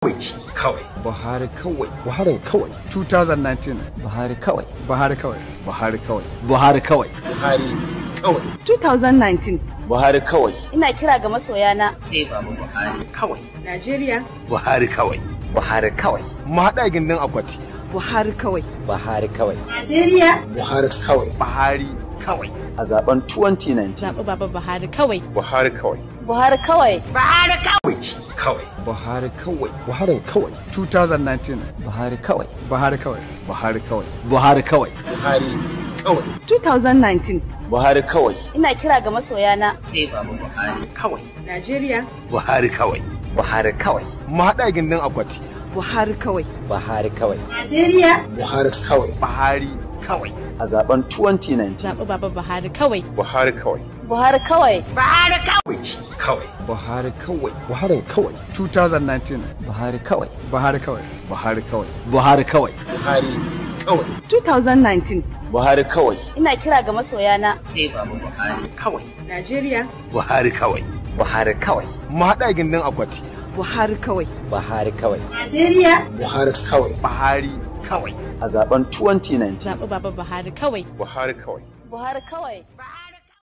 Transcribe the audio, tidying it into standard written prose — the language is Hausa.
kawai. Buhari kawai. Buharin kawai. 2019. Buhari kawai. Buhari kawai. Buhari kawai. Buhari kawai. Buhari kawai. 2019. Buhari kawai. Ina kira ga masoyana. Sai Baba Buhari kawai. Najeriya. Buhari kawai. Buhari kawai. Mu haɗa gindin akwati. Buhari kawai. Buhari kawai. Najeriya. Buhari kawai. Buhari kawai. A zaben 2019. Zaɓi Baba Buhari kawai. Buhari kawai. Buhari kawai. Buhari kawai. Kawai. Buhari kawai. Buharin kawai. 2019. Buhari kawai. Buhari kawai. Buhari kawai. Buhari kawai. Buhari kawai. 2019. Buhari kawai. Ina kira ga masoyana. Sai Baba Buhari kawai. Najeriya. Buhari kawai. Buhari kawai. Mu haɗa gindin akwati. Buhari kawai. Buhari kawai. Najeriya. Buhari kawai. Buhari kawai. A zaben 2019. Zaɓi Baba Buhari kawai. Buhari kawai. Buhari kawai. Buhari kawai. Kawai. Buhari kawai. Buharin kawai. 2019. Buhari kawai. Buhari kawai. Buhari kawai. Buhari kawai. Buhari kawai. 2019. Buhari kawai. Ina kira ga masoyana. Sai Baba Buhari kawai. Najeriya. Buhari kawai. Buhari kawai. Mu haɗa gindin akwati. Buhari kawai. Buhari kawai. Najeriya. Buhari kawai. Buhari kawai. A zaben 2019. Zaɓi Baba Buhari kawai. Buhari kawai. Buhari kawai.